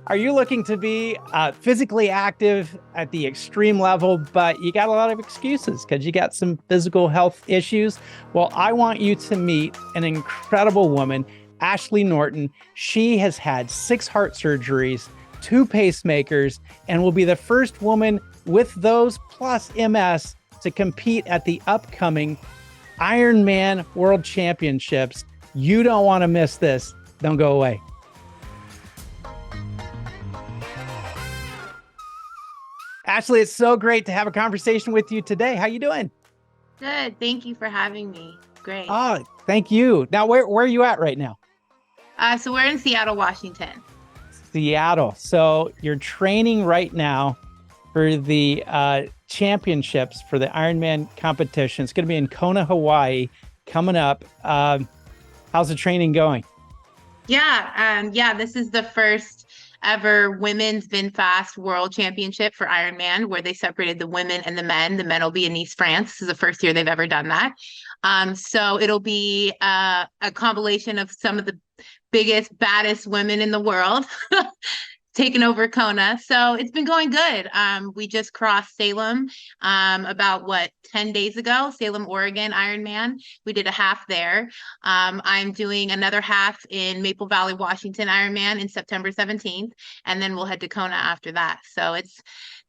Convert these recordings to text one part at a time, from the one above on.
Are you looking to be physically active at the extreme level, but you got a lot of excuses because you got some physical health issues? Well, I want you to meet an incredible woman, Ashley Norton. She has had 6 heart surgeries, 2 pacemakers, and will be the first woman with those plus MS to compete at the upcoming Ironman World Championships. You don't want to miss this. Don't go away. Ashley, it's so great to have a conversation with you today. How you doing? Good. Thank you for having me. Great. Oh, thank you. Now, where are you at right now? So we're in Seattle, Washington. Seattle. So you're training right now for the championships for the Ironman competition. It's going to be in Kona, Hawaii, coming up. How's the training going? Yeah. This is the first ever women's VinFast World Championship for Ironman, where they separated the women and the men. The men will be in Nice, France. This is the first year they've ever done that. So it'll be a compilation of some of the biggest, baddest women in the world taking over Kona. So it's been going good. We just crossed Salem about 10 days ago, Salem, Oregon, Ironman. We did a half there. I'm doing another half in Maple Valley, Washington, Ironman in September 17th, and then we'll head to Kona after that. So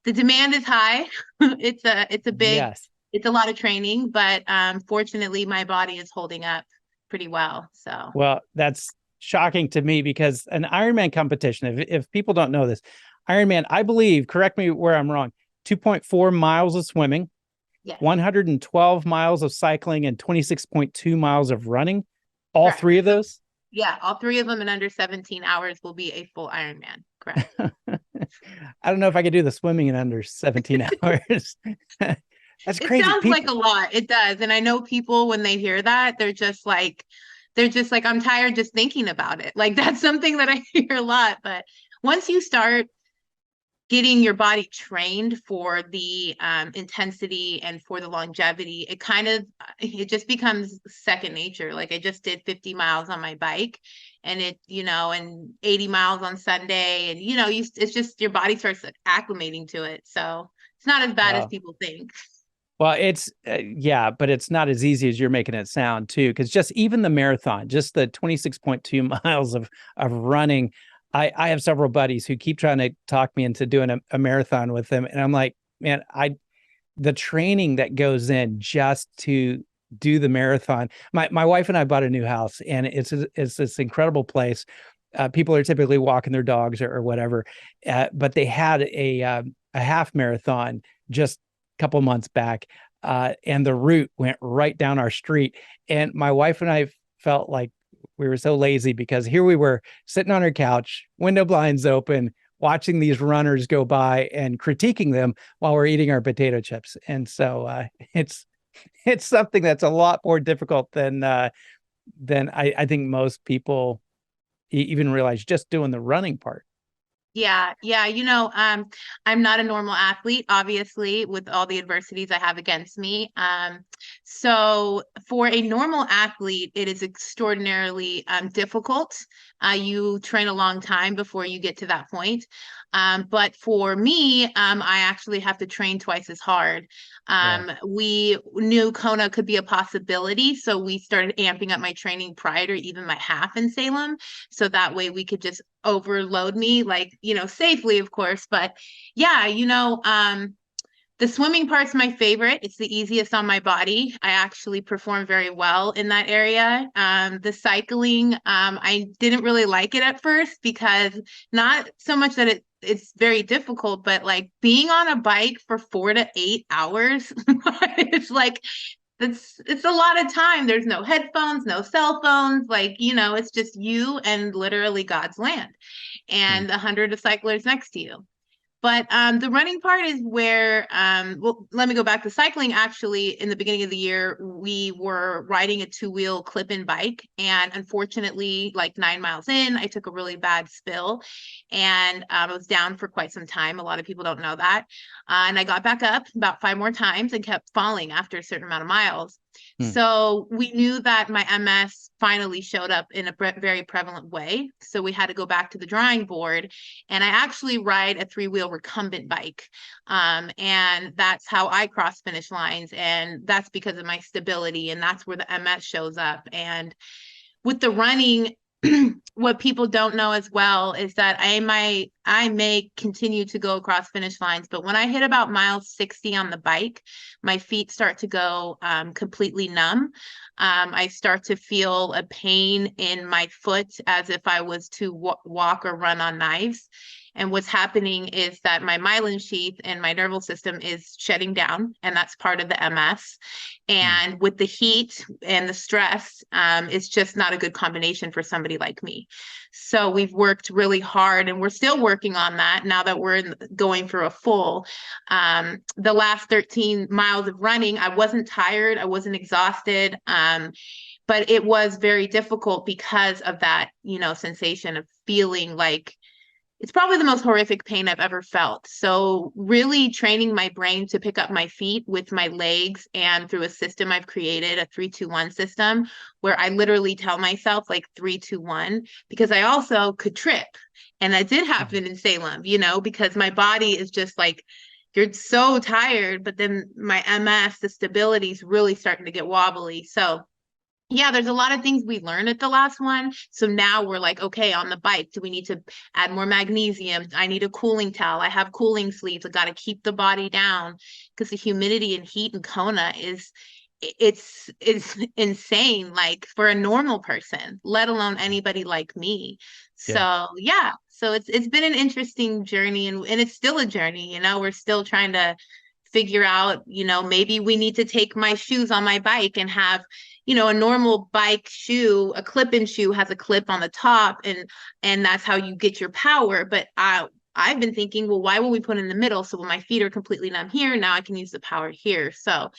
the demand is high. Yes. It's a lot of training, but fortunately my body is holding up pretty well. So Well, that's shocking to me because an Ironman competition, if people don't know this, Ironman, I believe, correct me where I'm wrong, 2.4 miles of swimming, yes. 112 miles of cycling, and 26.2 miles of running. All Correct. three of those? Yeah, all three of them in under 17 hours will be a full Ironman. Correct. I don't know if I could do the swimming in under 17 hours. That's It crazy. sounds like a lot. It does. And I know people, when they hear that, they're just like, I'm tired just thinking about it. Like that's something that I hear a lot. But once you start getting your body trained for the intensity and for the longevity, it just becomes second nature. Like I just did 50 miles on my bike and and 80 miles on Sunday. And, it's just your body starts acclimating to it. So it's not as bad as Wow. people think. Well, it's yeah, but it's not as easy as you're making it sound too. Because just even the marathon, just the 26.2 miles of running, I have several buddies who keep trying to talk me into doing a marathon with them, and I'm like, man, the training that goes in just to do the marathon. My wife and I bought a new house, and it's this incredible place. People are typically walking their dogs or whatever, but they had a half marathon just couple months back, and the route went right down our street. And my wife and I felt like we were so lazy because here we were sitting on our couch, window blinds open, watching these runners go by and critiquing them while we're eating our potato chips. And so it's something that's a lot more difficult than I think most people even realize just doing the running part. Yeah, yeah. I'm not a normal athlete, obviously, with all the adversities I have against me. So for a normal athlete, it is extraordinarily difficult. You train a long time before you get to that point. But for me, I actually have to train twice as hard. Yeah. We knew Kona could be a possibility, so we started amping up my training prior to even my half in Salem. So that way we could just overload me, like, safely, of course. But yeah, the swimming part's my favorite. It's the easiest on my body. I actually perform very well in that area. The cycling, I didn't really like it at first because not so much that it's very difficult, but like being on a bike for 4 to 8 hours, it's like it's a lot of time. There's no headphones, no cell phones, it's just you and literally God's land Hmm. and 100 cyclers next to you. But the running part is where, well, let me go back to cycling. Actually, in the beginning of the year, we were riding a two-wheel clip-in bike. And unfortunately, like 9 miles in, I took a really bad spill and I was down for quite some time. A lot of people don't know that. And I got back up about 5 more times and kept falling after a certain amount of miles. Hmm. So we knew that my MS finally showed up in a very prevalent way. So we had to go back to the drawing board. And I actually ride a 3-wheel recumbent bike. And that's how I cross finish lines. And that's because of my stability. And that's where the MS shows up. And with the running, what people don't know as well is that I may continue to go across finish lines, but when I hit about mile 60 on the bike, my feet start to go completely numb. I start to feel a pain in my foot as if I was to walk or run on knives. And what's happening is that my myelin sheath and my nervous system is shutting down, and that's part of the MS. And with the heat and the stress, it's just not a good combination for somebody like me. So we've worked really hard, and we're still working on that now that we're going for a full. The last 13 miles of running, I wasn't tired, I wasn't exhausted. But it was very difficult because of that, sensation of feeling like it's probably the most horrific pain I've ever felt. So really training my brain to pick up my feet with my legs and through a system I've created, a 3-2-1 system, where I literally tell myself like 3-2-1, because I also could trip. And that did happen in Salem, because my body is just like, you're so tired, but then my MS, the stability is really starting to get wobbly. So yeah, there's a lot of things we learned at the last one. So now we're like, okay, on the bike, do we need to add more magnesium? I need a cooling towel. I have cooling sleeves. I got to keep the body down because the humidity and heat in Kona it's insane, like for a normal person, let alone anybody like me. Yeah. So yeah, so it's been an interesting journey, and it's still a journey, we're still trying to figure out, maybe we need to take my shoes on my bike and have, a normal bike shoe, a clip-in shoe has a clip on the top, and that's how you get your power. But I've been thinking, well, why won't we put it in the middle? So when my feet are completely numb here, now I can use the power here. So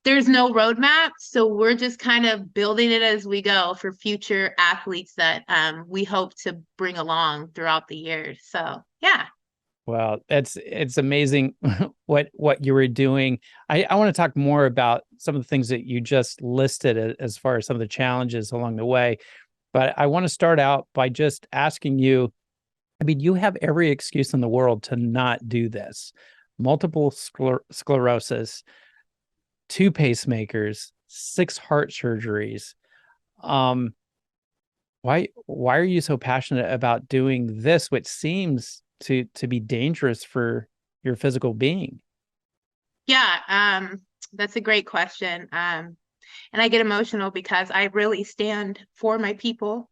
there's no roadmap. So we're just kind of building it as we go for future athletes that we hope to bring along throughout the years. So yeah. Well, it's amazing what you were doing. I want to talk more about some of the things that you just listed as far as some of the challenges along the way. But I want to start out by just asking you, I mean, you have every excuse in the world to not do this. Multiple sclerosis, 2 pacemakers, 6 heart surgeries. Why are you so passionate about doing this, which seems to be dangerous for your physical being? Yeah, that's a great question. And I get emotional because I really stand for my people.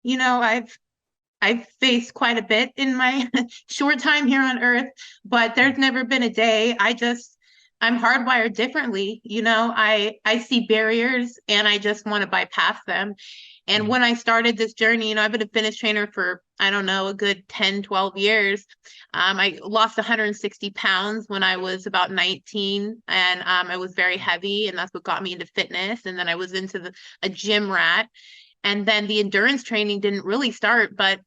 I've faced quite a bit in my short time here on Earth, but there's never been a day I'm hardwired differently. I see barriers and I just want to bypass them. And when I started this journey, I've been a fitness trainer for, I don't know, a good 10, 12 years. I lost 160 pounds when I was about 19, and I was very heavy, and that's what got me into fitness. And then I was into a gym rat. And then the endurance training didn't really start, but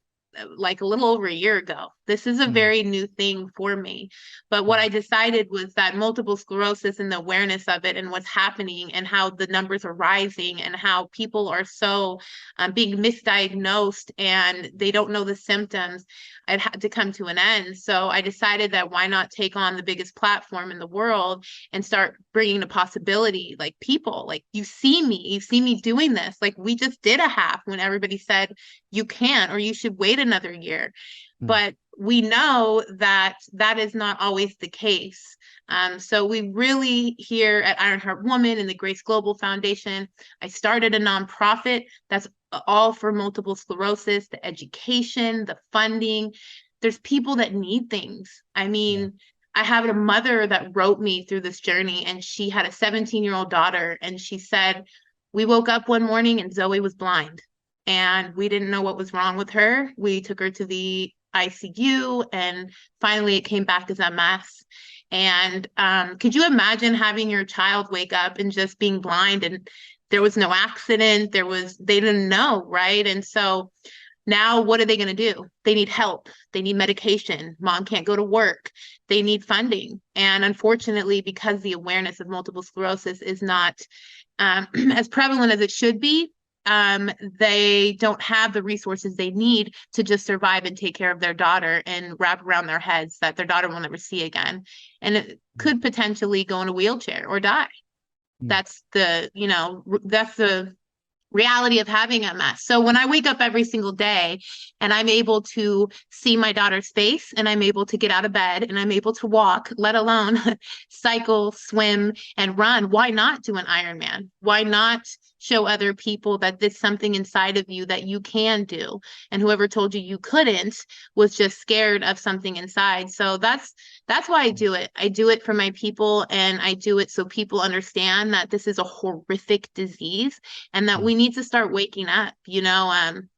like a little over a year ago. This is a very new thing for me. But what I decided was that multiple sclerosis and the awareness of it and what's happening and how the numbers are rising and how people are so being misdiagnosed and they don't know the symptoms, it had to come to an end. So I decided that why not take on the biggest platform in the world and start bringing the possibility, like people, like you see me doing this. Like we just did a half when everybody said you can't or you should wait another year. But we know that that is not always the case. So we really here at Ironheart Woman and the Grace Global Foundation, I started a nonprofit that's all for multiple sclerosis, the education, the funding. There's people that need things. I mean, I have a mother that wrote me through this journey, and she had a 17-year-old daughter, and she said, we woke up one morning and Zoe was blind. And we didn't know what was wrong with her. We took her to the ICU, and finally it came back as MS. And could you imagine having your child wake up and just being blind, and there was no accident, they didn't know, right? And so Now, what are they going to do? They need help. They need medication. Mom can't go to work. They need funding. And unfortunately, because the awareness of multiple sclerosis is not as prevalent as it should be, they don't have the resources they need to just survive and take care of their daughter and wrap around their heads that their daughter will never see again. And it could potentially go in a wheelchair or die. That's that's the reality of having MS. So when I wake up every single day and I'm able to see my daughter's face and I'm able to get out of bed and I'm able to walk, let alone cycle, swim, and run, why not do an Ironman? Why not show other people that there's something inside of you that you can do? And whoever told you you couldn't was just scared of something inside. So that's why I do it. I do it for my people, and I do it so people understand that this is a horrific disease and that we need to start waking up.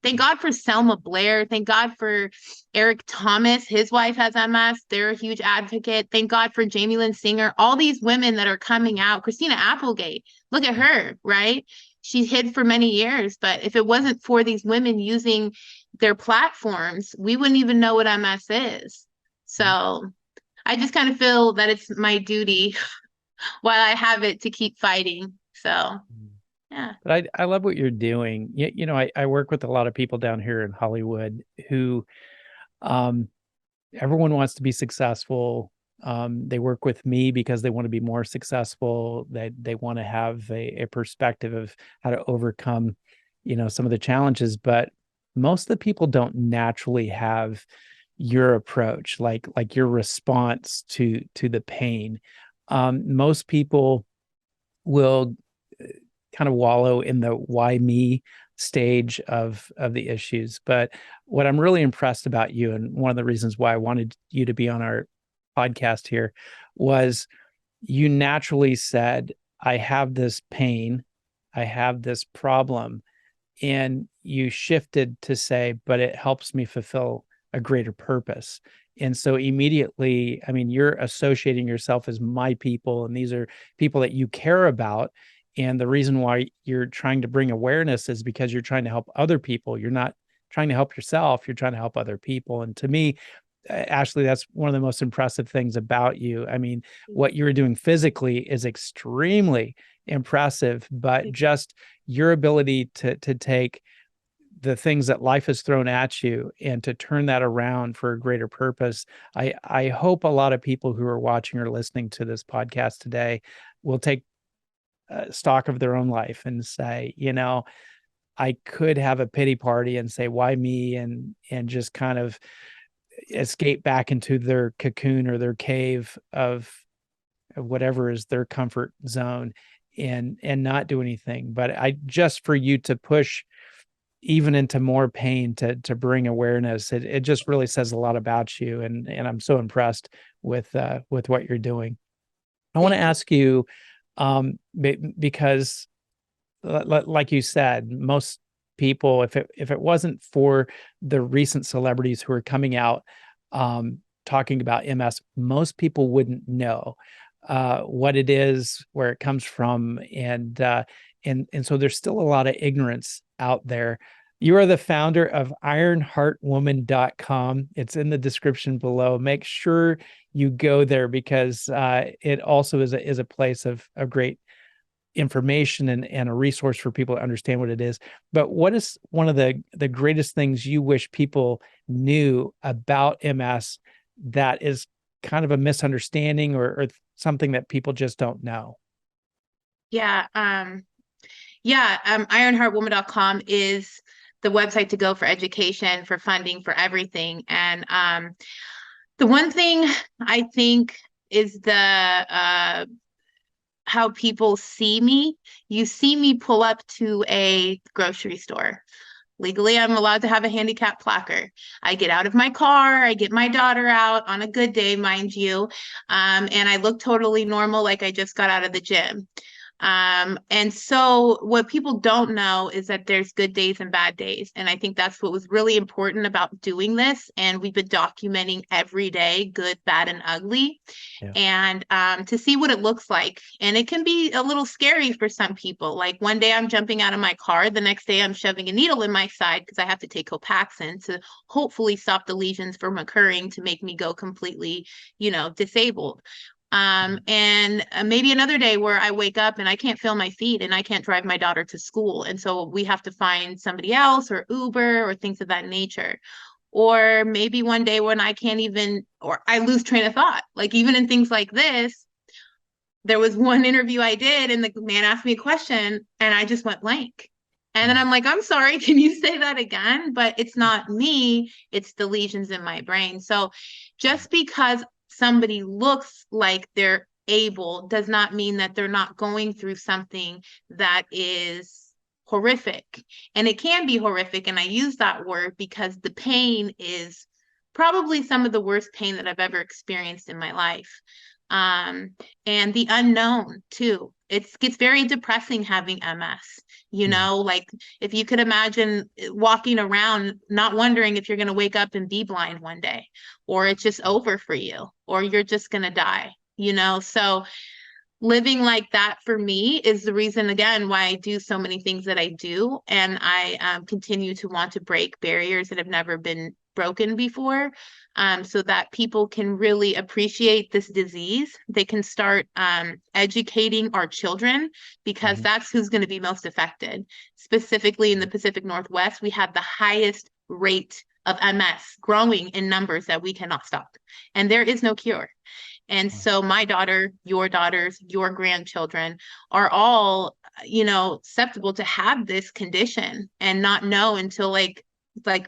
Thank God for Selma Blair. Thank God for Eric Thomas. His wife has MS. They're a huge advocate. Thank God for Jamie Lynn Singer. All these women that are coming out. Christina Applegate, look at her, right? She hid for many years, but if it wasn't for these women using their platforms, we wouldn't even know what MS is. So I just kind of feel that it's my duty while I have it to keep fighting. So, yeah. But I love what you're doing. I work with a lot of people down here in Hollywood who everyone wants to be successful. They work with me because they want to be more successful. They want to have a perspective of how to overcome, some of the challenges. But most of the people don't naturally have your approach, like your response to the pain. Most people will kind of wallow in the why me stage of the issues. But what I'm really impressed about you, and one of the reasons why I wanted you to be on our podcast here, was you naturally said, I have this pain, I have this problem, and you shifted to say, but it helps me fulfill a greater purpose. And so immediately, I mean, you're associating yourself as my people, and these are people that you care about. And the reason why you're trying to bring awareness is because you're trying to help other people. You're not trying to help yourself, you're trying to help other people. And to me, Ashley, that's one of the most impressive things about you. I mean, what you're doing physically is extremely impressive, but just your ability to take the things that life has thrown at you and to turn that around for a greater purpose. I hope a lot of people who are watching or listening to this podcast today will take stock of their own life and say, I could have a pity party and say, why me? And just kind of escape back into their cocoon or their cave of whatever is their comfort zone and not do anything. But just for you to push even into more pain to bring awareness, it just really says a lot about you. And I'm so impressed with what you're doing. I want to ask you, because like you said, most people, if it wasn't for the recent celebrities who are coming out talking about MS, most people wouldn't know what it is, where it comes from, and so there's still a lot of ignorance out there. You are the founder of ironheartwoman.com. It's in the description below. Make sure you go there because it also is a place of great information and a resource for people to understand what it is. But what is one of the greatest things you wish people knew about MS that is kind of a misunderstanding or something that people just don't know? Yeah. Ironheartwoman.com is the website to go for education, for funding, for everything. And the one thing I think is the how people see me. You see me pull up to a grocery store. Legally, I'm allowed to have a handicap placard. I get out of my car, I get my daughter out on a good day, mind you, and I look totally normal, like I just got out of the gym. And so what people don't know is that there's good days and bad days. And I think that's what was really important about doing this. And we've been documenting every day, good, bad, and ugly, Yeah. and to see what it looks like. And it can be a little scary for some people. Like one day I'm jumping out of my car, the next day I'm shoving a needle in my side because I have to take Copaxone to hopefully stop the lesions from occurring to make me go completely, disabled. And maybe another day where I wake up and I can't feel my feet and I can't drive my daughter to school. And so we have to find somebody else or Uber or things of that nature. Or maybe one day when I can't even, or I lose train of thought. Like even in things like this, there was one interview I did and the man asked me a question and I just went blank. And then I'm like, I'm sorry, can you say that again? But it's not me, it's the lesions in my brain. So just because somebody looks like they're able does not mean that they're not going through something that is horrific. And it can be horrific. And I use that word because the pain is probably some of the worst pain that I've ever experienced in my life. And the unknown too. It gets very depressing having MS, like if you could imagine walking around not wondering if you're going to wake up and be blind one day, or it's just over for you, or you're just going to die, so living like that for me is the reason, again, why I do so many things that I do. And I continue to want to break barriers that have never been broken before, so that people can really appreciate this disease. They can start educating our children because that's who's going to be most affected. Specifically in the Pacific Northwest, we have the highest rate of MS growing in numbers that we cannot stop. And there is no cure. And so my daughter, your daughters, your grandchildren are all, susceptible to have this condition and not know until like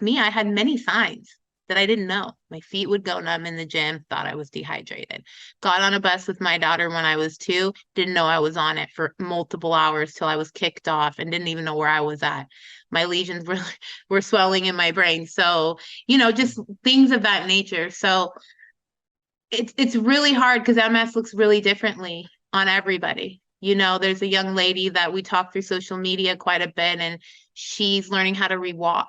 me, I had many signs that I didn't know. My feet would go numb in the gym, thought I was dehydrated. Got on a bus with my daughter when I was 2, didn't know I was on it for multiple hours till I was kicked off and didn't even know where I was at. My lesions were swelling in my brain. So, just things of that nature. So it's really hard because MS looks really differently on everybody. There's a young lady that we talk through social media quite a bit, and she's learning how to rewalk.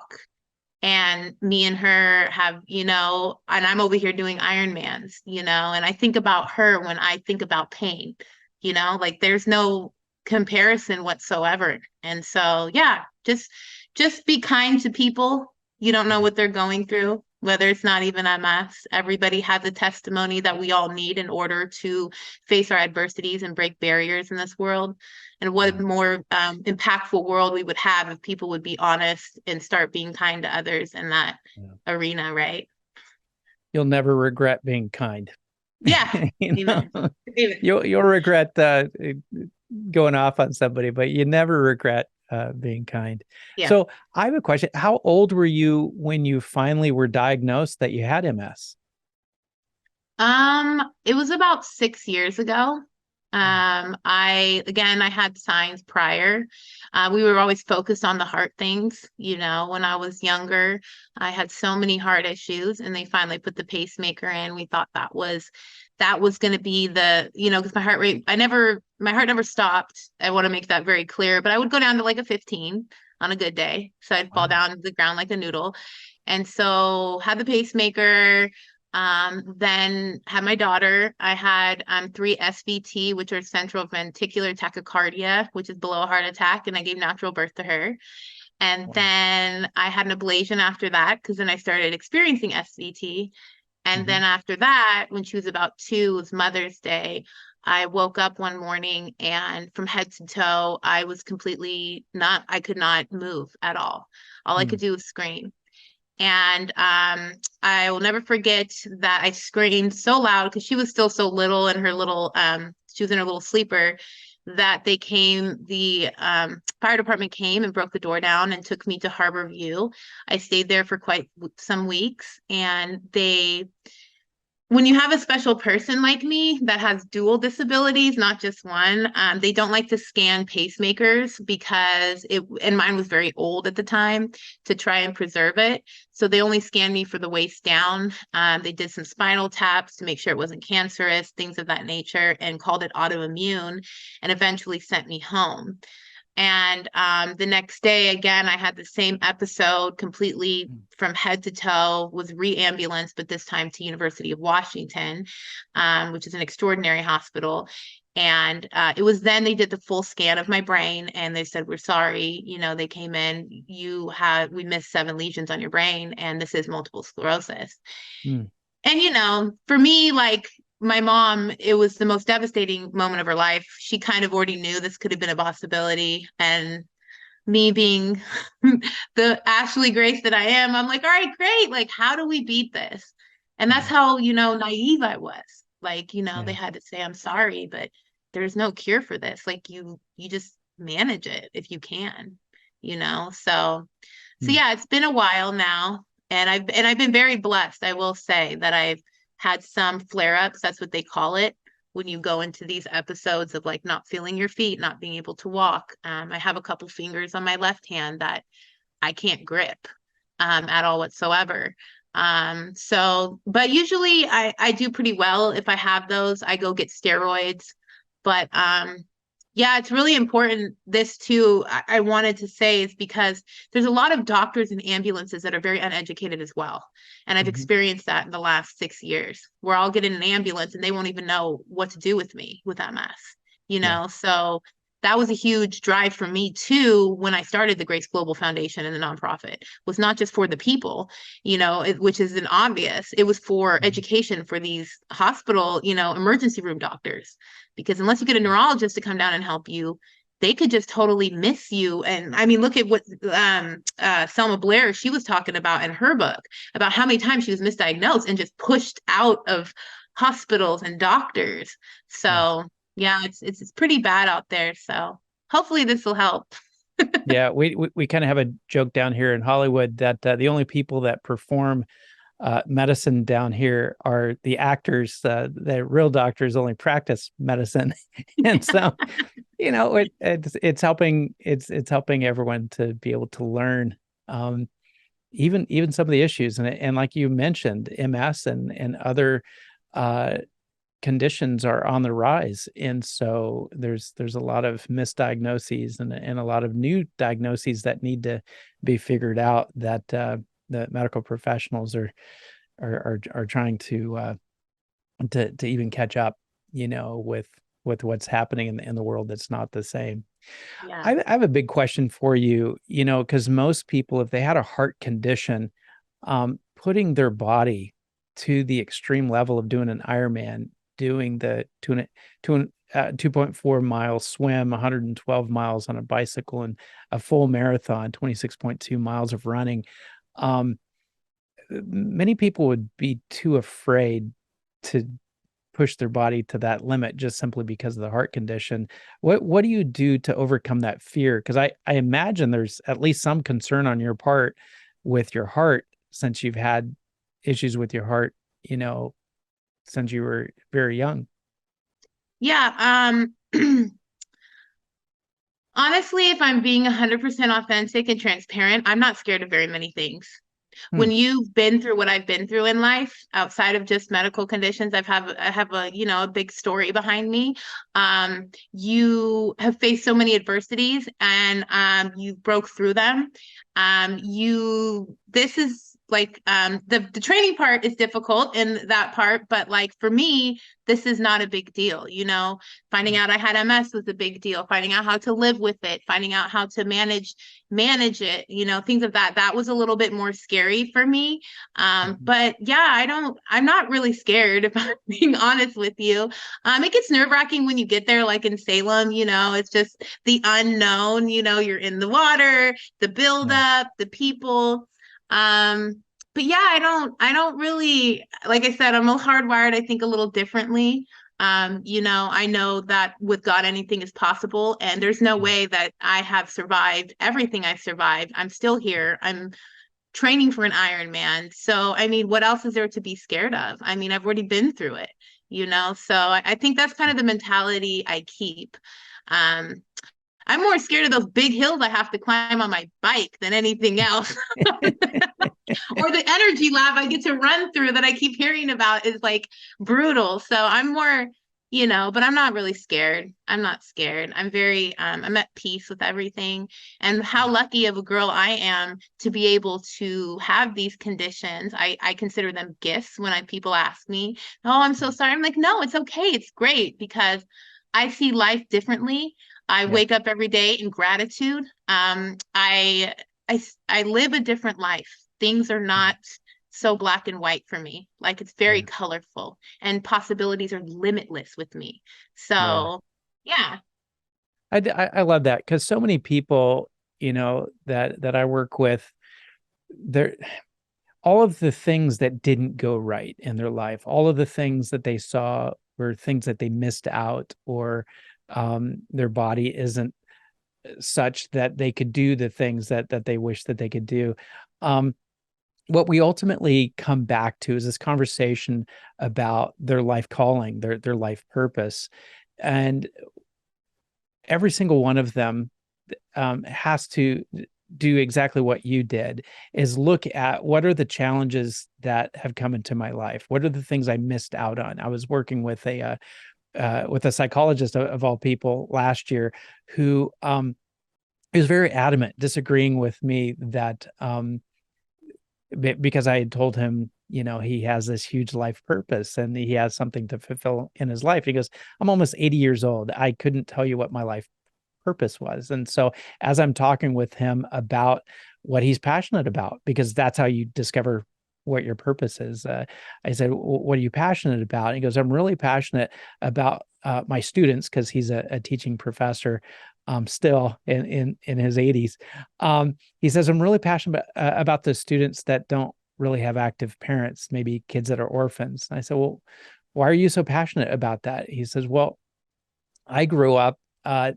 And me and her have, and I'm over here doing Ironmans, and I think about her when I think about pain, like there's no comparison whatsoever. And so, yeah, just be kind to people. You don't know what they're going through, whether it's not even MS. Everybody has a testimony that we all need in order to face our adversities and break barriers in this world. And what more impactful world we would have if people would be honest and start being kind to others in that arena, right? You'll never regret being kind. Yeah. Amen. You'll regret going off on somebody, but you never regret being kind. Yeah. So I have a question. How old were you when you finally were diagnosed that you had MS? It was about 6 years ago. I had signs prior. We were always focused on the heart things. When I was younger, I had so many heart issues, and they finally put the pacemaker in. We thought that was going to be the, because my heart never stopped. I want to make that very clear, but I would go down to like a 15 on a good day. So I'd fall down to the ground like a noodle. And so had the pacemaker. Then had my daughter. I had 3 SVT, which are central ventricular tachycardia, which is below a heart attack, and I gave natural birth to her. And then I had an ablation after that because then I started experiencing SVT. And then after that, when she was about 2, it was Mother's Day. I woke up one morning and from head to toe, I was I could not move at all. All I could do was scream. And I will never forget that I screamed so loud because she was still so little and she was in her little sleeper that the fire department came and broke the door down and took me to Harbor View. I stayed there for quite some weeks, and they when you have a special person like me that has dual disabilities, not just one, they don't like to scan pacemakers because and mine was very old at the time, to try and preserve it. So they only scanned me for the waist down. They did some spinal taps to make sure it wasn't cancerous, things of that nature, and called it autoimmune, and eventually sent me home. And the next day, again, I had the same episode, completely from head to toe, was re-ambulanced, but this time to University of Washington, which is an extraordinary hospital. And it was then they did the full scan of my brain, and they said, "We're sorry, they came in, we missed 7 lesions on your brain, and this is multiple sclerosis." Mm. And for me, like, my mom, it was the most devastating moment of her life. She kind of already knew this could have been a possibility. And me being the Ashley Grace that I am, I'm like, all right, great. Like, how do we beat this? And that's how, naive I was. Like, they Yeah. had to say, "I'm sorry, but there's no cure for this. Like, you just manage it if you can, So Mm. yeah, it's been a while now. And I've been very blessed. I will say that I've had some flare-ups. That's what they call it when you go into these episodes of like not feeling your feet, not being able to walk. I have a couple fingers on my left hand that I can't grip at all whatsoever. But usually I do pretty well. If I have those, I go get steroids. But yeah, it's really important. This too, I wanted to say, is because there's a lot of doctors and ambulances that are very uneducated as well. And I've Mhm. experienced that in the last 6 years, where I'll get in an ambulance and they won't even know what to do with me with Yeah. MS. So that was a huge drive for me too when I started the Grace Global Foundation and the nonprofit. Was not just for the people, which is an obvious. It was for Mhm. education for these hospital, emergency room doctors, because unless you get a neurologist to come down and help you, they could just totally miss you. And I mean, look at what Selma Blair, she was talking about in her book, about how many times she was misdiagnosed and just pushed out of hospitals and doctors. Yeah. So yeah, it's pretty bad out there. So hopefully this will help. Yeah. We kind of have a joke down here in Hollywood that the only people that perform medicine down here are the actors. The real doctors only practice medicine, and so it's helping. It's helping everyone to be able to learn. Even some of the issues, and like you mentioned, MS and other uh, conditions are on the rise, and so there's a lot of misdiagnoses and a lot of new diagnoses that need to be figured out, that the medical professionals are trying to even catch up, with what's happening in the world that's not the same. Yeah. I have a big question for you, because most people, if they had a heart condition, putting their body to the extreme level of doing an Ironman, doing the 2.4 mile swim, 112 miles on a bicycle, and a full marathon, 26.2 miles of running, um, many people would be too afraid to push their body to that limit just simply because of the heart condition. What do you do to overcome that fear? Because I imagine there's at least some concern on your part with your heart, since you've had issues with your heart, since you were very young. Yeah. Honestly, if I'm being 100% authentic and transparent, I'm not scared of very many things. Hmm. When you've been through what I've been through in life, outside of just medical conditions, I have a big story behind me. You have faced so many adversities, and you broke through them. This is like, the training part is difficult in that part, but like for me, this is not a big deal. Finding out I had MS was a big deal. Finding out how to live with it, finding out how to manage it, things of that was a little bit more scary for me. Mhm. But yeah, I'm not really scared, if I'm being honest with you. It gets nerve-wracking when you get there, like in Salem, it's just the unknown. You're in the water, the Yeah. buildup, the people. But yeah, I don't really, like I said, I'm a hardwired, I think, a little differently. I know that with God, anything is possible, and there's no Yeah. way that I have survived everything I've survived. I'm still here. I'm training for an Ironman. So, I mean, what else is there to be scared of? I mean, I've already been through it, you know? So I think that's kind of the mentality I keep. Um, I'm more scared of those big hills I have to climb on my bike than anything else. Or the energy lab I get to run through that I keep hearing about is like brutal. So I'm more, you know, but I'm not really scared. I'm not scared. I'm very, I'm at peace with everything. And how lucky of a girl I am to be able to have these conditions. I consider them gifts when people ask me, oh, I'm so sorry. I'm like, no, it's okay. It's great because I see life differently. I Yeah. wake up every day in gratitude. I live a different life. Things are not so black and white for me. Like it's very Yeah. colorful and possibilities are limitless with me. Yeah. So, yeah. I love that because so many people, that I work with, they're all of the things that didn't go right in their life, all of the things that they saw were things that they missed out, or their body isn't such that they could do the things that they wish that they could do. Um, what we ultimately come back to is this conversation about their life calling, their life purpose, and every single one of them has to do exactly what you did, is look at what are the challenges that have come into my life, what are the things I missed out on. I was working with a psychologist of all people last year who he was very adamant disagreeing with me that because I had told him, he has this huge life purpose and he has something to fulfill in his life. He goes, I'm almost 80 years old. I couldn't tell you what my life purpose was. And so as I'm talking with him about what he's passionate about, because that's how you discover what your purpose is. I said, what are you passionate about? And he goes, I'm really passionate about my students, because he's a teaching professor still in his 80s. He says, I'm really passionate about the students that don't really have active parents, maybe kids that are orphans. And I said, well, why are you so passionate about that? He says, well, I grew up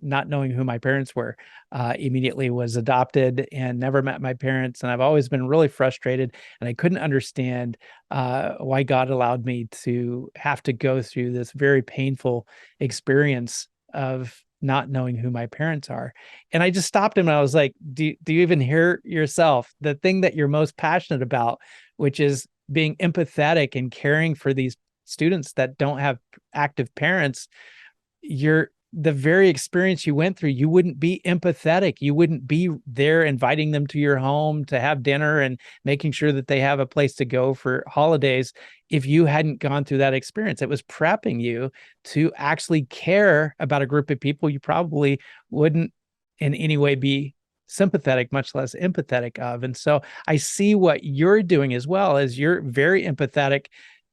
not knowing who my parents were, immediately was adopted and never met my parents. And I've always been really frustrated, and I couldn't understand why God allowed me to have to go through this very painful experience of not knowing who my parents are. And I just stopped him and I was like, do you even hear yourself? The thing that you're most passionate about, which is being empathetic and caring for these students that don't have active parents, the very experience you went through, you wouldn't be empathetic. You wouldn't be there inviting them to your home to have dinner and making sure that they have a place to go for holidays if you hadn't gone through that experience. It was prepping you to actually care about a group of people you probably wouldn't in any way be sympathetic, much less empathetic of. And so I see what you're doing as well, as you're very empathetic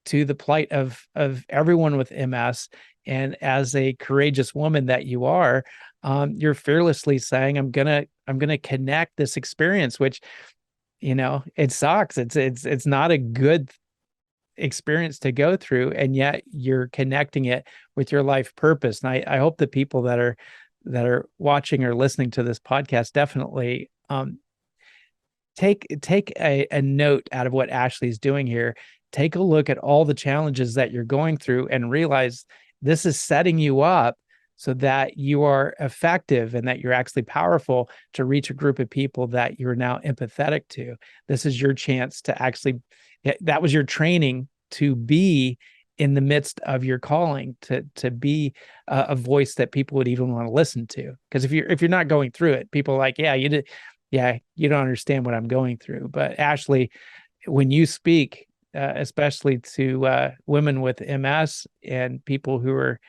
to the plight of everyone with MS. And as a courageous woman that you are, you're fearlessly saying, I'm gonna connect this experience, which, it sucks. It's not a good experience to go through, and yet you're connecting it with your life purpose. And I hope the people that are watching or listening to this podcast definitely take a note out of what Ashley's doing here. Take a look at all the challenges that you're going through and realize this is setting you up so that you are effective and that you're actually powerful to reach a group of people that you're now empathetic to. This is your chance to actually, that was your training to be in the midst of your calling, to be a voice that people would even want to listen to. Because if you're not going through it, people are like, you don't understand what I'm going through. But Ashley, when you speak, especially to women with MS and people who are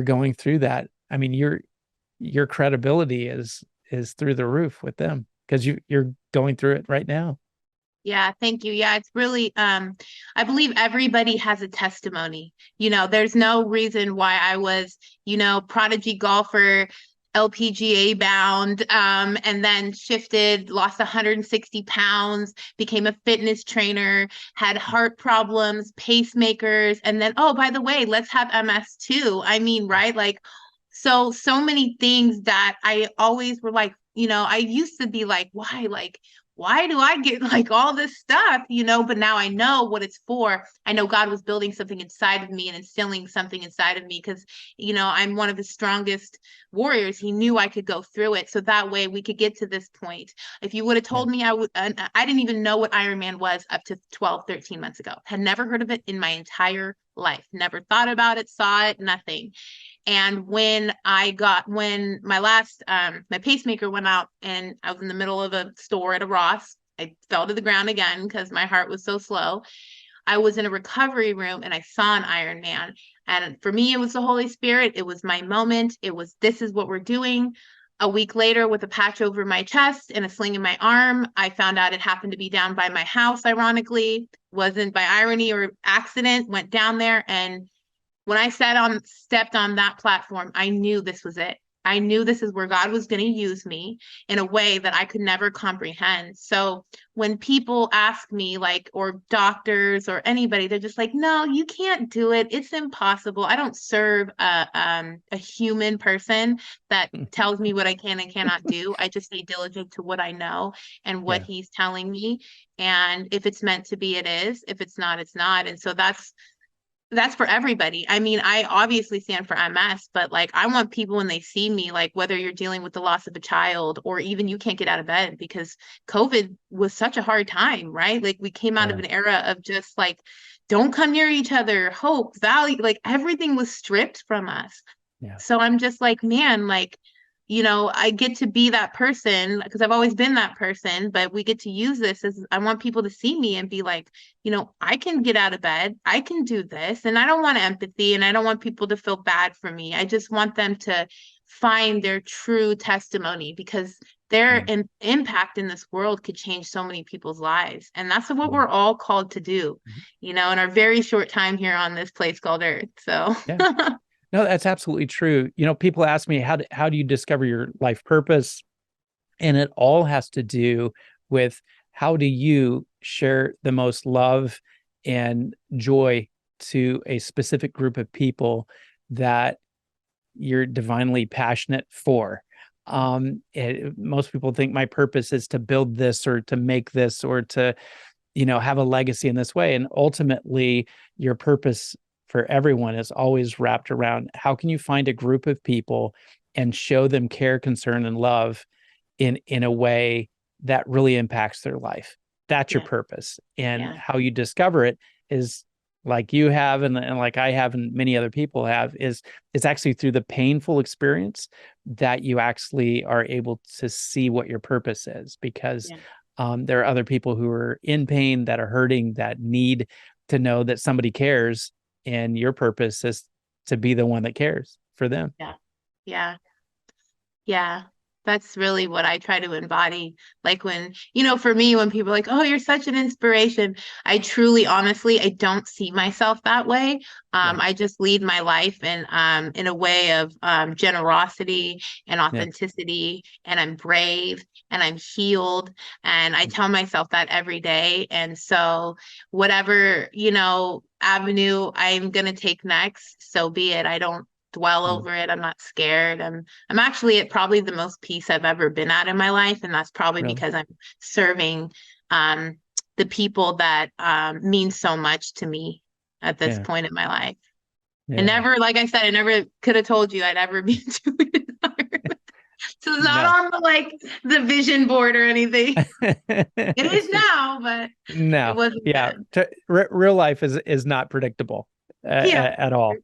going through that, I mean, your credibility is through the roof with them, because you're going through it right now. Yeah, thank you. Yeah, it's really I believe everybody has a testimony. There's no reason why I was, prodigy golfer, LPGA bound, and then shifted, lost 160 pounds, became a fitness trainer, had heart problems, pacemakers, and then, oh, by the way, let's have MS too. I mean, right? Like, so many things that I always were like, I used to be like, why? Like, why do I get like all this stuff, but now I know what it's for. I know God was building something inside of me and instilling something inside of me because, I'm one of the strongest warriors. He knew I could go through it. So that way we could get to this point. If you would have Yeah. told me I didn't even know what Ironman was up to 12, 13 months ago. Had never heard of it in my entire life. Never thought about it, saw it, nothing. And when my last, my pacemaker went out and I was in the middle of a store at a Ross, I fell to the ground again because my heart was so slow. I was in a recovery room and I saw an Ironman. And for me, it was the Holy Spirit. It was my moment. It was, this is what we're doing. A week later, with a patch over my chest and a sling in my arm, I found out it happened to be down by my house, ironically. Wasn't by irony or accident, went down there. And when I stepped on that platform, I knew this was it. I knew this is where God was going to use me in a way that I could never comprehend. So when people ask me, like, or doctors or anybody, they're just like, no, you can't do it. It's impossible. I don't serve a human person that tells me what I can and cannot do. I just stay diligent to what I know and what Yeah. he's telling me. And if it's meant to be, it is. If it's not, it's not. And so that's for everybody. I mean, I obviously stand for MS, but like I want people when they see me, like whether you're dealing with the loss of a child or even you can't get out of bed because COVID was such a hard time, right? Like we came out of Yeah. an era of just like, don't come near each other, hope, value, like everything was stripped from us. Yeah. So I'm just like, man, like, I get to be that person because I've always been that person, but we get to use this as I want people to see me and be like, I can get out of bed. I can do this. And I don't want empathy and I don't want people to feel bad for me. I just want them to find their true testimony because their impact in this world could change so many people's lives. And that's what we're all called to do, in our very short time here on this place called Earth. So Yeah. No, that's absolutely true. People ask me, how do you discover your life purpose? And it all has to do with how do you share the most love and joy to a specific group of people that you're divinely passionate for. Most people think my purpose is to build this or to make this or to, have a legacy in this way. And ultimately, your purpose for everyone is always wrapped around how can you find a group of people and show them care, concern, and love in a way that really impacts their life. That's your purpose. And how you discover it is like you have and like I have and many other people have is it's actually through the painful experience that you actually are able to see what your purpose is because there are other people who are in pain that are hurting that need to know that somebody cares and your purpose is to be the one that cares for them. Yeah. That's really what I try to embody. Like when, for me, when people are like, oh, you're such an inspiration, I truly, honestly, I don't see myself that way. I just lead my life in a way of generosity and authenticity, and I'm brave and I'm healed. And I tell myself that every day. And so whatever, avenue I'm gonna take next, so be it. I don't dwell over it. I'm not scared. I'm actually at probably the most peace I've ever been at in my life. And that's probably because I'm serving the people that mean so much to me at this point in my life. And never, like I said, I never could have told you I'd ever be doing it. So it's not on the vision board or anything. It is now, but it wasn't. Real life is not predictable at all.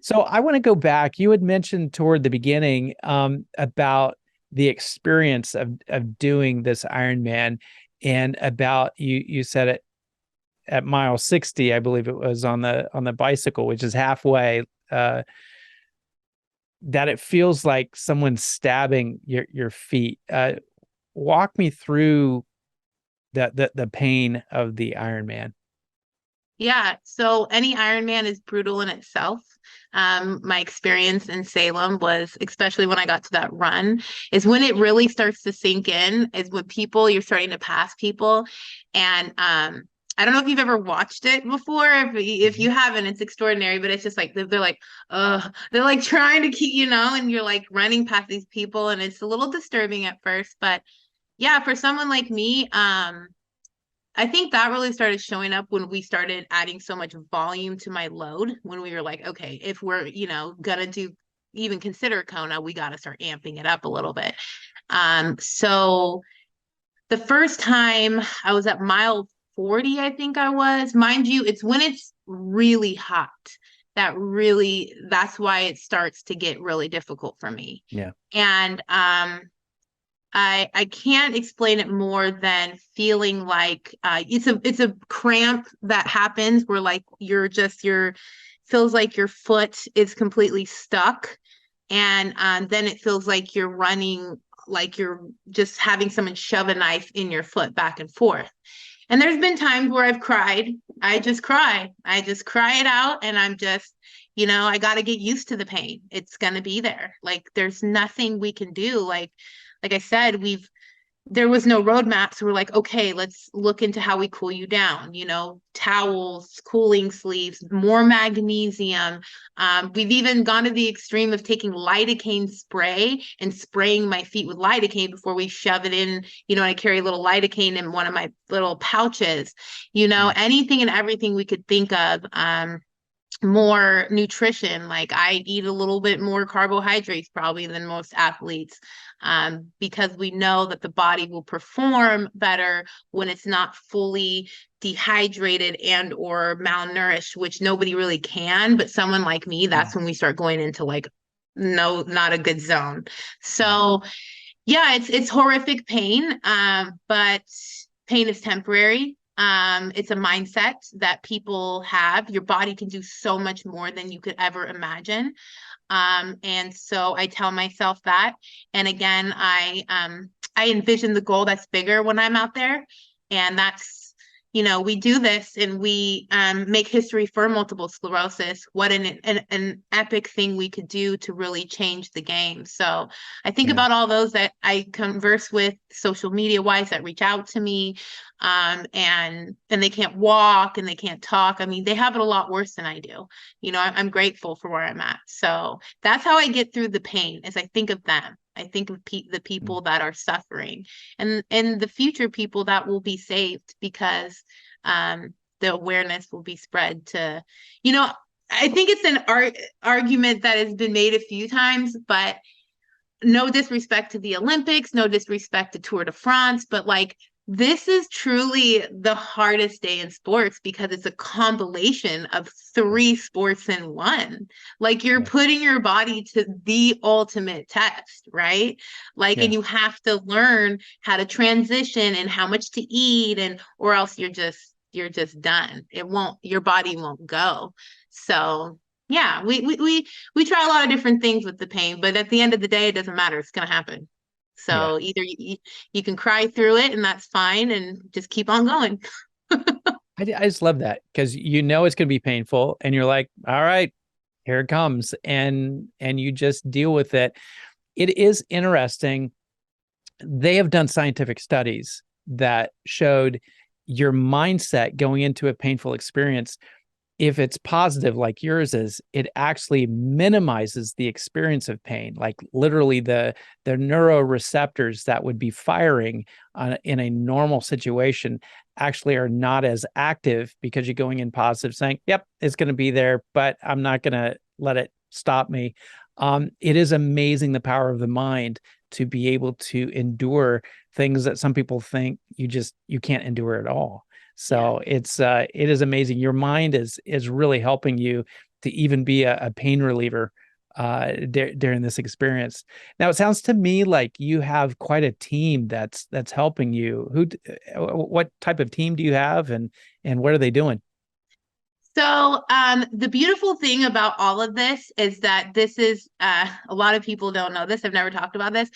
So I want to go back. You had mentioned toward the beginning about the experience of doing this Ironman and about you said it at mile 60, I believe it was on the bicycle, which is halfway, that it feels like someone's stabbing your feet. Walk me through the pain of the Ironman. Yeah, so any Ironman is brutal in itself. My experience in Salem was, especially when I got to that run, is when it really starts to sink in, is when you're starting to pass people. And I don't know if you've ever watched it before. If you haven't, it's extraordinary, but it's just like, they're like, they're like trying to keep, and you're like running past these people and it's a little disturbing at first, but Yeah, for someone like me, I think that really started showing up when we started adding so much volume to my load, when we were like, okay, if we're, gonna do even consider Kona, we got to start amping it up a little bit. So the first time I was at mile 40, I think I was, mind you, it's when it's really hot that's why it starts to get really difficult for me. Yeah. And I can't explain it more than feeling like it's a cramp that happens where like your feels like your foot is completely stuck, and then it feels like you're running, like you're just having someone shove a knife in your foot back and forth. And there's been times where I've cried. I just cry it out, and I'm just, I got to get used to the pain. It's going to be there. Like there's nothing we can do. Like I said, there was no roadmap. So we're like, okay, let's look into how we cool you down, towels, cooling sleeves, more magnesium. We've even gone to the extreme of taking lidocaine spray and spraying my feet with lidocaine before we shove it in. I carry a little lidocaine in one of my little pouches, Mm. anything and everything we could think of. More nutrition. Like I eat a little bit more carbohydrates probably than most athletes, because we know that the body will perform better when it's not fully dehydrated and or malnourished, which nobody really can. But someone like me, Yeah. that's when we start going into like, no, not a good zone. Yeah. So yeah, it's horrific pain, but pain is temporary. It's a mindset that people have. Your body can do so much more than you could ever imagine. And so I tell myself that. And again, I envision the goal that's bigger when I'm out there. And that's, we do this and we make history for multiple sclerosis. What an epic thing we could do to really change the game. So I think Yeah. about all those that I converse with social media wise that reach out to me, and they can't walk and they can't talk. I mean, they have it a lot worse than I do. I'm grateful for where I'm at. So that's how I get through the pain, is I think of them. I think of the Mm. people that are suffering, and the future people that will be saved, because the awareness will be spread to, you know, I think it's an argument that has been made a few times, but no disrespect to the Olympics, no disrespect to Tour de France, but like this is truly the hardest day in sports because it's a compilation of Yeah. three sports in one. Like you're Yeah. putting your body to the ultimate test, right? Like, and Yeah. you have to learn how to transition and how much to eat, and or else you're just done. Your body won't go. So yeah, we try a lot of different things with the pain, but at the end of the day, it doesn't matter. It's going to happen. Yeah. So either you can cry through it and that's fine and just keep on going. I just love that because it's going to be painful and you're like, all right, here it comes. And you just deal with it. It is interesting. They have done scientific studies that showed your mindset going into a painful experience, if it's positive like yours is, it actually minimizes the experience of pain. Like literally the neuroreceptors that would be firing in a normal situation actually are not as active because you're going in positive, saying, yep, it's going to be there, but I'm not going to let it stop me. It is amazing the power of the mind to be able to endure things that some people think you can't endure at all. Yeah. So it is amazing. Your mind is really helping you to even be a pain reliever during this experience. Now it sounds to me like you have quite a team that's helping you. What type of team do you have, and what are they doing? So, the beautiful thing about all of this is that this is, a lot of people don't know this. I've never talked about this.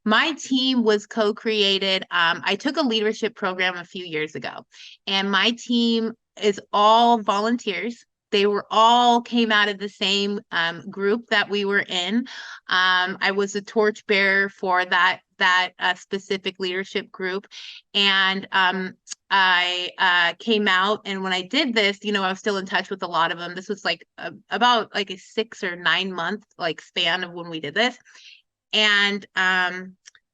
My team was co-created. I took a leadership program a few years ago, and my team is all volunteers. They were all came out of the same group that we were in. I was a torchbearer for that specific leadership group, and I came out, and when I did this, I was still in touch with a lot of them. This was like about like a 6 or 9 month like span of when we did this, and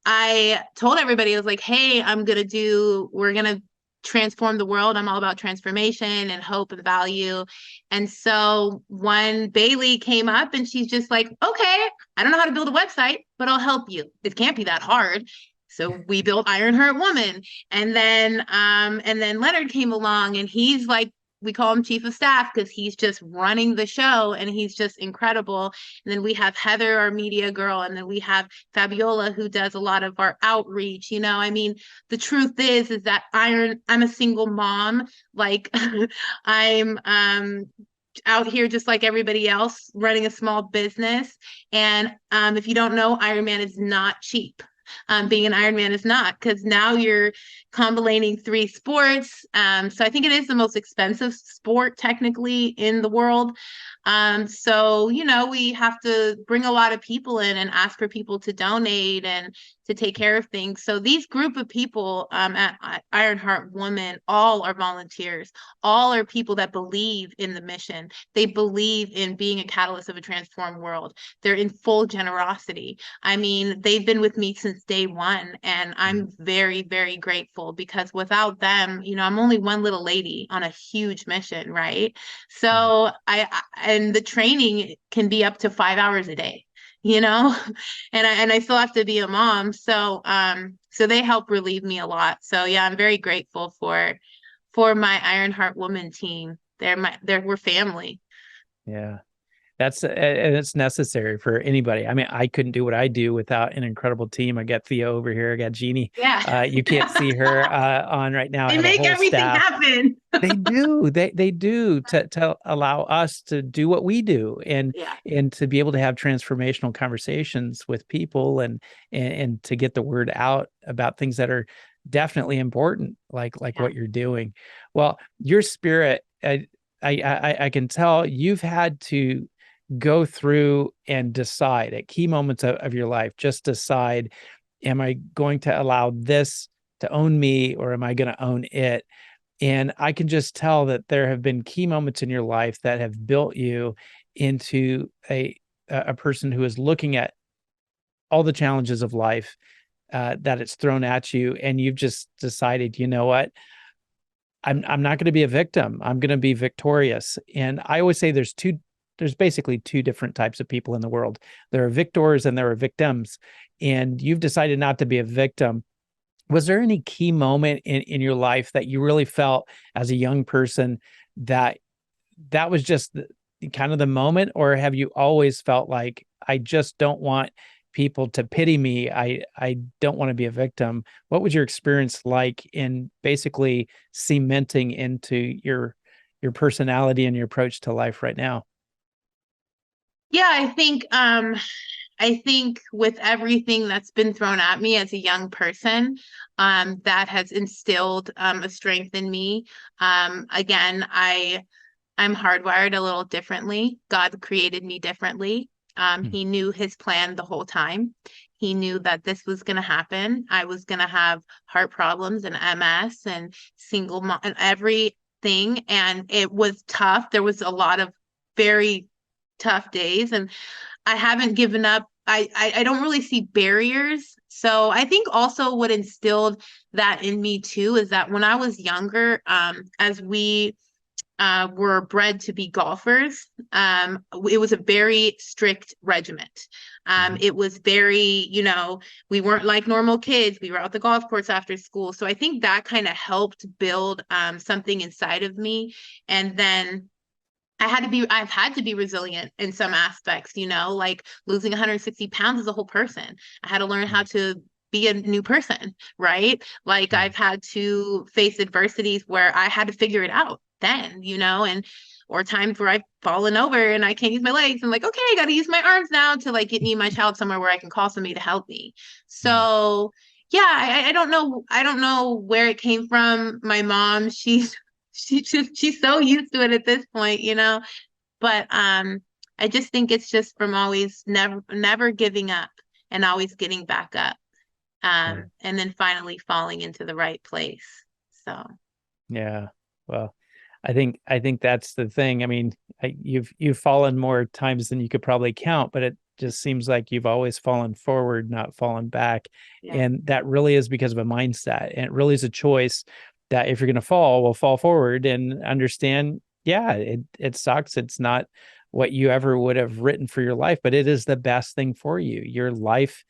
I told everybody, I was like, hey, we're going to transform the world. I'm all about transformation and hope and value. And so when Bailey came up and she's just like, okay, I don't know how to build a website, but I'll help you. It can't be that hard. So we built Ironheart Woman. And then Leonard came along and he's like, we call him chief of staff because he's just running the show and he's just incredible. And then we have Heather, our media girl, and then we have Fabiola, who does a lot of our outreach. I mean, the truth is that I'm a single mom. Like I'm out here just like everybody else running a small business. And if you don't know, Ironman is not cheap. Being an Ironman is not, because now you're combining three sports. So I think it is the most expensive sport technically in the world. So, we have to bring a lot of people in and ask for people to donate and to take care of things. So these group of people at Ironheart Woman, all are volunteers, all are people that believe in the mission. They believe in being a catalyst of a transformed world. They're in full generosity. I mean, they've been with me since day one, and I'm very, very grateful, because without them, I'm only one little lady on a huge mission, right? So and the training can be up to 5 hours a day, and I still have to be a mom. So they help relieve me a lot. So yeah, I'm very grateful for my Ironheart Woman team. We're family. Yeah. And it's necessary for anybody. I mean, I couldn't do what I do without an incredible team. I got Theo over here. I got Jeannie. Yeah. You can't see her on right now. I They have a make whole everything staff. happen. They do. They do to allow us to do what we do, Yeah. and to be able to have transformational conversations with people, and to get the word out about things that are definitely important, like Yeah. what you're doing. Well, your spirit, I can tell you've had to go through and decide at key moments of your life, just decide, am I going to allow this to own me, or am I going to own it? And I can just tell that there have been key moments in your life that have built you into a person who is looking at all the challenges of life that it's thrown at you, and you've just decided, you know what? I'm not going to be a victim. I'm going to be victorious. And I always say there's basically two different types of people in the world. There are victors and there are victims. And you've decided not to be a victim. Was there any key moment in your life that you really felt as a young person that was just kind of the moment? Or have you always felt like, I just don't want people to pity me. I don't want to be a victim. What was your experience like in basically cementing into your personality and your approach to life right now? Yeah, I think with everything that's been thrown at me as a young person, that has instilled a strength in me. Again, I'm hardwired a little differently. God created me differently. Hmm. He knew his plan the whole time. He knew that this was going to happen. I was going to have heart problems and MS and single mom and everything. And it was tough. There was a lot of very tough days, and I haven't given up. I don't really see barriers. So I think also what instilled that in me too is that when I was younger, as we were bred to be golfers, it was a very strict regiment. Mhm. It was very, we weren't like normal kids. We were out the golf course after school. So I think that kind of helped build something inside of me. And then I've had to be resilient in some aspects, like losing 160 pounds as a whole person. I had to learn how to be a new person, right? Like Yeah. I've had to face adversities where I had to figure it out then, or times where I've fallen over and I can't use my legs. I'm like, okay, I got to use my arms now to like get me and my child somewhere where I can call somebody to help me. Yeah. So yeah, I don't know. I don't know where it came from. My mom, she's so used to it at this point, but I just think it's just from always never giving up and always getting back up. Yeah. And then finally falling into the right place. So Yeah. Well, I think that's the thing. I mean, you've fallen more times than you could probably count, but just seems like you've always fallen forward, not fallen back. Yeah. And that really is because of a mindset. And it really is a choice that if you're going to fall, well, fall forward and understand, yeah, it sucks. It's not what you ever would have written for your life, but it is the best thing for you. Your life,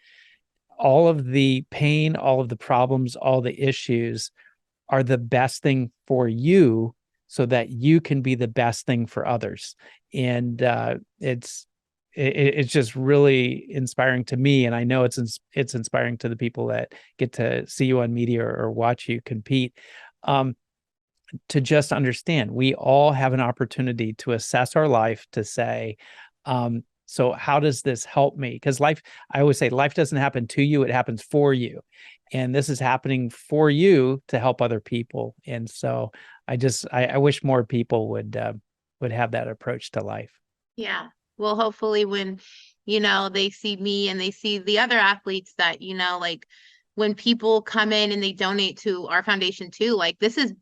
all of the pain, all of the problems, all the issues are the best thing for you so that you can be the best thing for others. And it's just really inspiring to me. And I know it's inspiring to the people that get to see you on media or watch you compete. To just understand, we all have an opportunity to assess our life, to say, so how does this help me? Because life, I always say, life doesn't happen to you, it happens for you. And this is happening for you to help other people. And so I wish more people would have that approach to life. Yeah. Well, hopefully when, they see me and they see the other athletes that, like when people come in and they donate to our foundation too, like this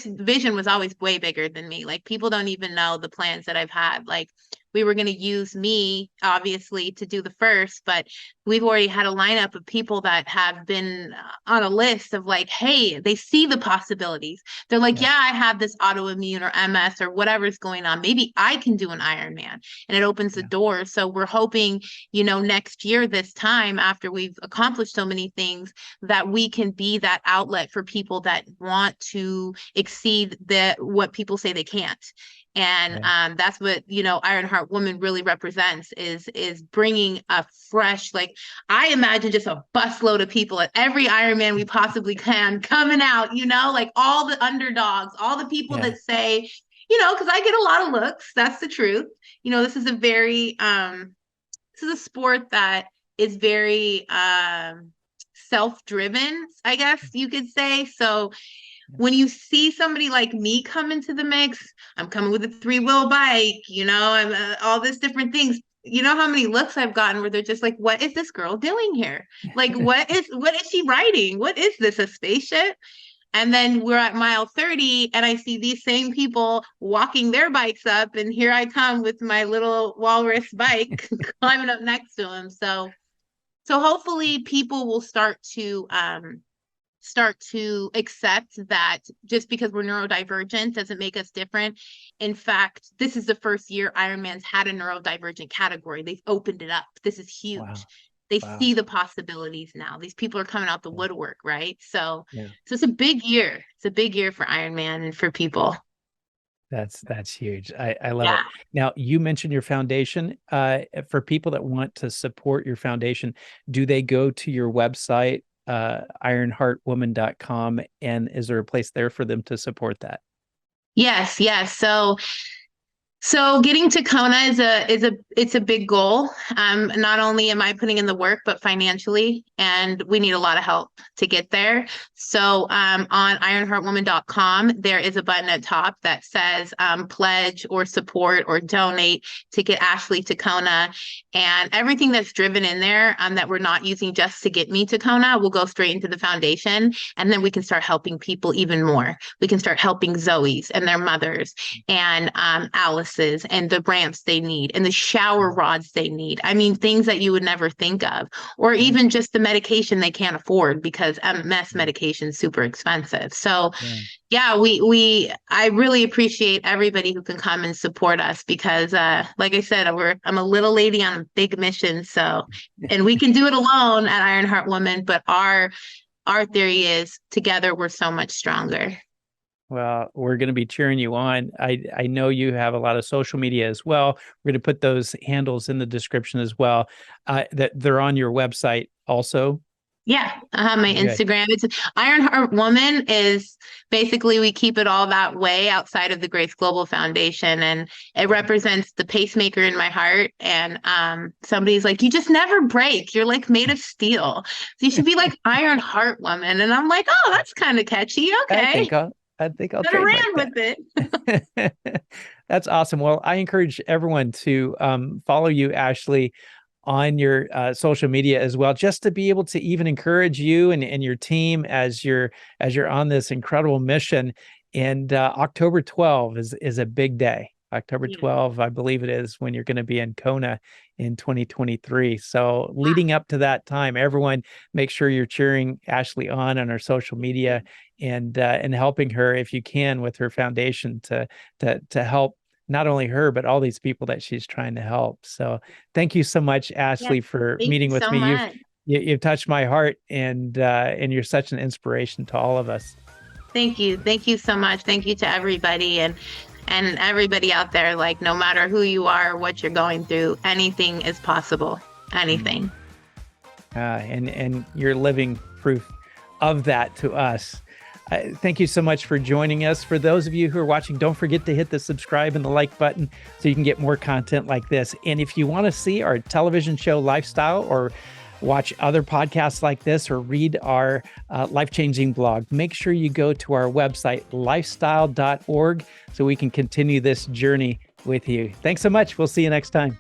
vision was always way bigger than me. Like people don't even know the plans that I've had. Like we were going to use me obviously to do the first, but we've already had a lineup of people that have been on a list of like, hey, they see the possibilities. They're like, yeah, I have this autoimmune or MS or whatever's going on. Maybe I can do an Ironman, and it opens the door. So we're hoping, next year, this time after we've accomplished so many things, that we can be that outlet for people that want to exceed what people say they can't. And that's what, Ironheart Woman really represents is bringing a fresh, like, I imagine just a busload of people at every Ironman we possibly can coming out, like all the underdogs, all the people that say, because I get a lot of looks. That's the truth. This is this is a sport that is very self-driven, I guess you could say. So when you see somebody like me come into the mix, I'm coming with a 3-wheel bike, I'm all this different things. You know how many looks I've gotten where they're just like, what is this girl doing here? Like, what is she riding? What is this, a spaceship? And then we're at mile 30 and I see these same people walking their bikes up, and here I come with my little walrus bike climbing up next to them. So hopefully people will start to accept that just because we're neurodivergent doesn't make us different. In fact, this is the first year Ironman's had a neurodivergent category. They've opened it up. This is huge. Wow. They see the possibilities now. These people are coming out the woodwork, right? So it's a big year. It's a big year for Ironman and for people. That's huge. I love it. Now, you mentioned your foundation. For people that want to support your foundation, do they go to your website, ironheartwoman.com, and is there a place there for them to support that? Yes. So getting to Kona it's a big goal. Not only am I putting in the work, but financially, and we need a lot of help to get there. So on ironheartwoman.com, there is a button at top that says pledge or support or donate to get Ashley to Kona. And everything that's driven in there that we're not using just to get me to Kona will go straight into the foundation. And then we can start helping people even more. We can start helping Zoe's and their mothers and Alice's and the ramps they need and the shower rods they need. I mean, things that you would never think of, or even just the medication they can't afford because MS medication is super expensive. So I really appreciate everybody who can come and support us because like I said, I'm a little lady on a big mission. So, and we can do it alone at Ironheart Woman, but our theory is together we're so much stronger. Well, we're going to be cheering you on. I know you have a lot of social media as well. We're going to put those handles in the description as well. That they're on your website also. Yeah, my Instagram. It's Ironheart Woman is basically we keep it all that way outside of the Grace Global Foundation, and it represents the pacemaker in my heart. And somebody's like, you just never break. You're like made of steel. So you should be like Ironheart Woman. And I'm like, oh, that's kind of catchy. Okay. I think I'll ran with it. That's awesome. Well, I encourage everyone to follow you, Ashley, on your social media as well, just to be able to even encourage you and your team as you're on this incredible mission. And October 12th is a big day. October Yeah. 12, I believe it is, when you're going to be in Kona in 2023. So leading up to that time, everyone make sure you're cheering Ashley on our social media and helping her if you can with her foundation to help not only her, but all these people that she's trying to help. So thank you so much, Yeah. Ashley, for Thank meeting you with so me. much. You've touched my heart, and you're such an inspiration to all of us. Thank you. Thank you so much. Thank you to everybody and everybody out there. Like, no matter who you are, what you're going through, anything is possible. Anything. And you're living proof of that to us. Thank you so much for joining us. For those of you who are watching, don't forget to hit the subscribe and the like button so you can get more content like this. And if you want to see our television show Lifestyle, or watch other podcasts like this, or read our life-changing blog, make sure you go to our website, lifestyle.org, so we can continue this journey with you. Thanks so much. We'll see you next time.